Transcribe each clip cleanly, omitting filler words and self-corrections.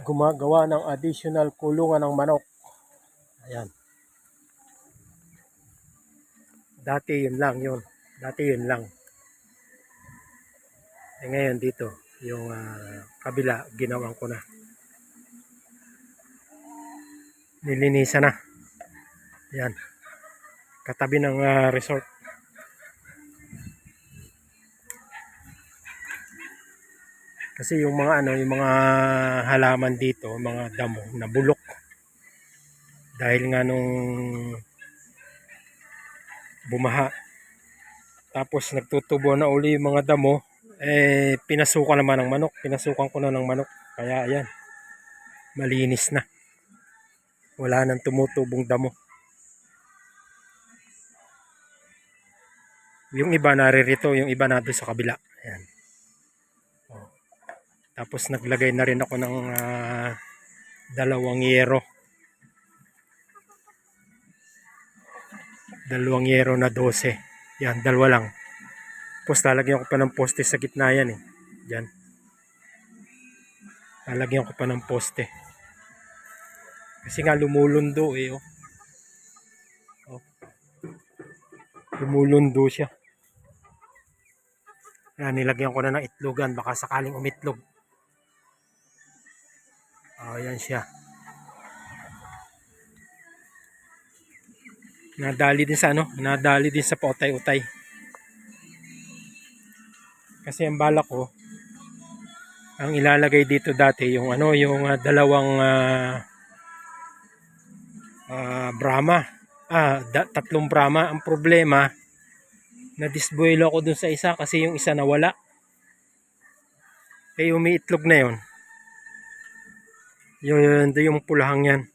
gumagawa ng additional kulungan ng manok. Ayan. Dati yun lang yun. Dati yun lang. Ngayon dito, yung kabila, ginawan ko na. Nilinisan na. Ayan. Katabi ng resort. Kasi yung mga yung mga halaman dito, mga damo na bulok. Dahil nga nung bumaha. Tapos nagtutubo na uli yung mga damo, pinasukan naman ng manok. Pinasukan ko na ng manok. Kaya ayan. Malinis na. Wala nang tumutubong damo. Yung iba naririto, yung iba na doon sa kabila. Ayan. Tapos naglagay na rin ako ng 2 yero. 2 yero na 12. Yan, 2 lang. Tapos lalagyan ko pa ng poste sa gitna yan eh. Diyan. Lalagyan ko pa ng poste. Kasi nga lumulundo eh. Oh. Oh. Lumulundo siya. Yan, nilagyan ko na ng itlogan. Baka sakaling umitlog. Yan siya. Nadali din sa nadali din sa pautay-utay. Kasi ang balak ko, ang ilalagay dito dati yung yung 2 Brahma. 3 Brahma. Ang problema, na-disboil ako dun sa isa kasi yung isa nawala. Umiitlog na yun. Yung pulahang yan.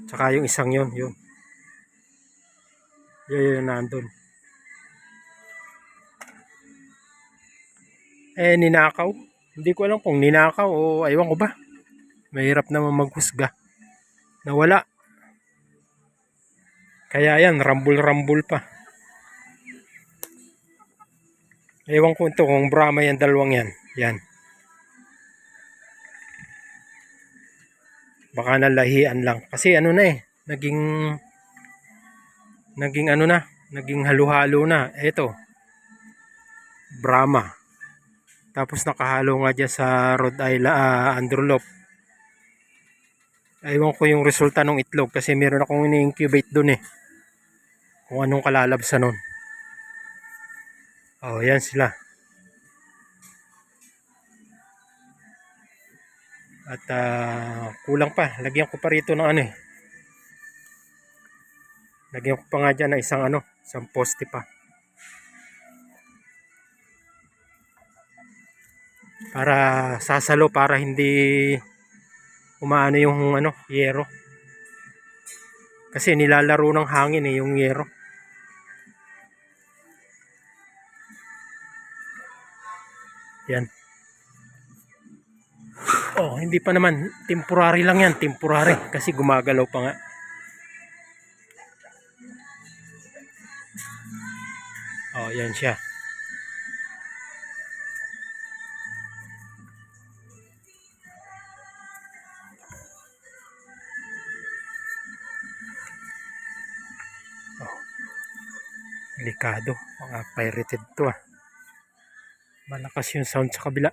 Tsaka yung isang yun. Yun nandun. Ninakaw. Hindi ko alam kung ninakaw o aywan ko ba. Mahirap naman maghusga. Nawala. Kaya yan, rambul-rambul pa. Ewan ko ito kung Brahma yan, 2 yan. Yan. Baka nalahian lang. Kasi naging halo-halo na. Ito. Brahma. Tapos nakahalo nga dyan sa Rhode Island, Androlop. Ewan ko yung resulta ng itlog kasi meron akong ini-incubate dun eh. Kung anong kalalabsan nun. Yan sila. At kulang pa. Lagyan ko pa rito ng Lagyan ko pa nga dyan ng isang poste pa. Para sasalo, para hindi umaano yung yero. Kasi nilalaro ng hangin yung yero. Yan. Hindi pa naman. Temporary lang yan. Temporary. Kasi gumagalaw pa nga. Yan siya. Delikado. Mga pirated to Malakas yung sound sa kabila.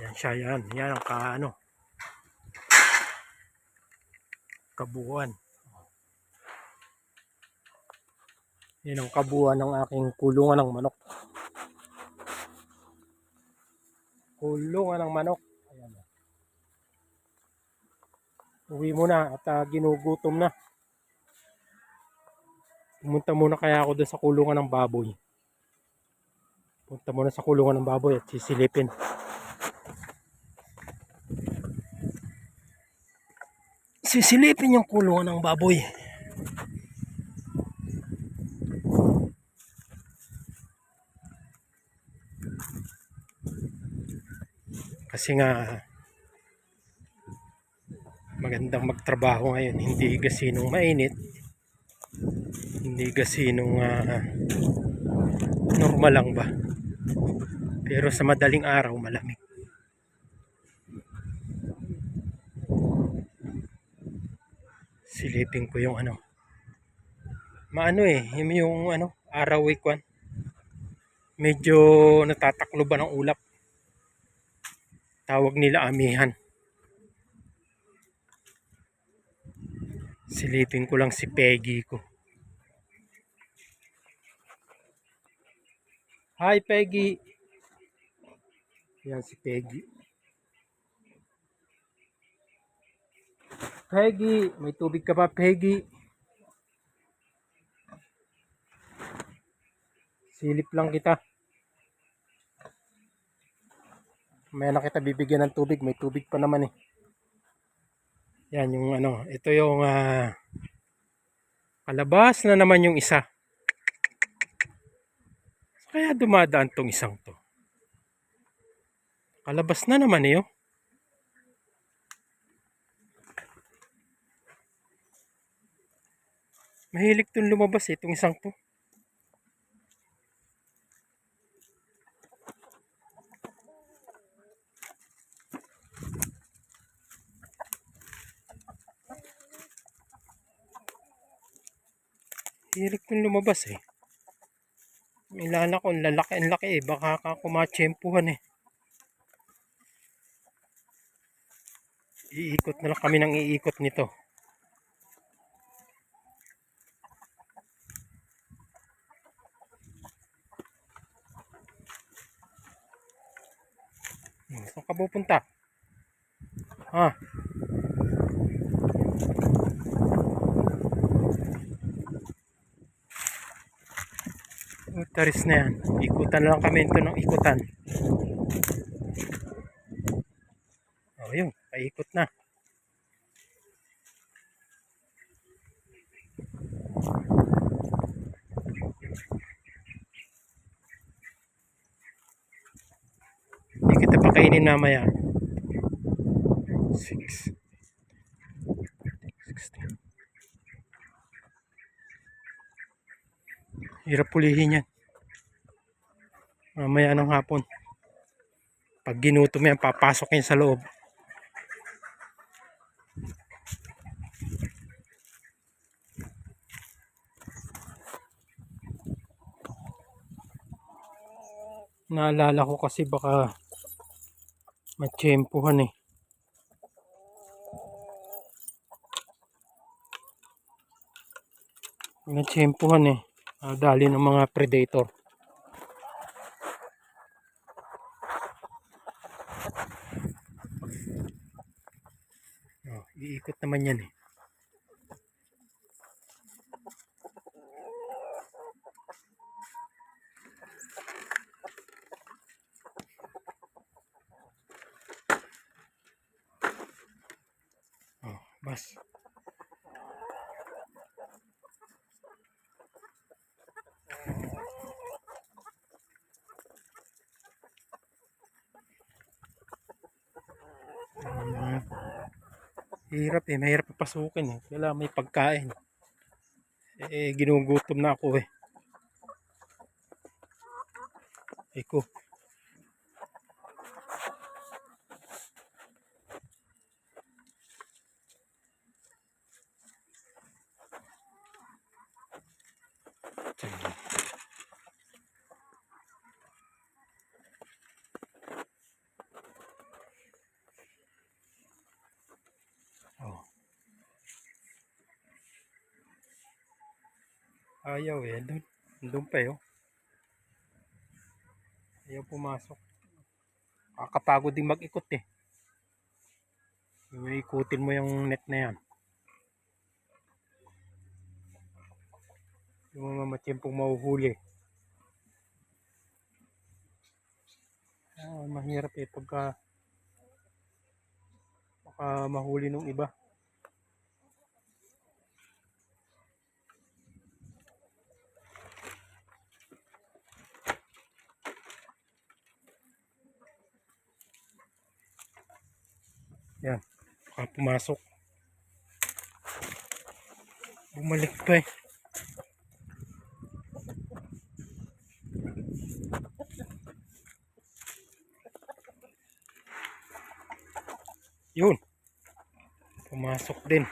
Yan siya. Yan ang kabuuan. Yan ang kabuuan ng aking kulungan ng manok. Kulungan ng manok. Ayan. Uwi muna at ginugutom na. Pumunta muna kaya ako doon sa kulungan ng baboy. Punta muna sa kulungan ng baboy at sisilipin. Sisilipin yung kulungan ng baboy. Kasi nga magandang magtrabaho ngayon. Hindi gasinong mainit. Hindi gasinong normal lang ba. Pero sa madaling araw malamig. Silipin ko yung ano. Maano yung ano, araw week 1. Medyo natatakloban ang ulap. Tawag nila amihan. Silipin ko lang si Peggy ko. Hi Peggy. Yan si Peggy. Peggy, may tubig ka pa Peggy? Silip lang kita. May na kita bibigyan ng tubig, may tubig pa naman eh. Yan yung ano, ito yung kalabas na naman yung isa. Kaya dumadaan tong isang to. Kalabas na naman eh. Oh. Mahilig tong lumabas eh, itong isang to. Hilig tong lumabas eh. Ilala ko, ang laki eh. Baka kumatsyempuhan eh. Iikot na lang kami ng iikot nito. Saan ka pupunta? Ha? Taris na yan. Ikutan na lang kami ito ng ikutan. O yun, paikot na. Hindi kita pakainin namaya. 6 16. Hirap pulihin yan. Mamaya ng hapon. Pag ginutom yan, papasok yan sa loob. Naalala ko kasi baka matsyempuhan eh. Matsyempuhan eh. Dali ng mga predator. Iikot naman yan eh. Bas. Hirap eh, mahirap papasukin eh. Kailangan may pagkain. Ginugutom na ako eh. Eko. Oh. Ayaw eh. Doon pa eh. Oh. Ayaw pumasok. Kakapagod din mag-ikot eh. Ikutin mo yung net na yan. Yung mga matiyempong mahuhuli. Mahirap eh pagka mahuli nung iba. Yan, pumasok. Bumalik pa eh. Yun. Pumasok din.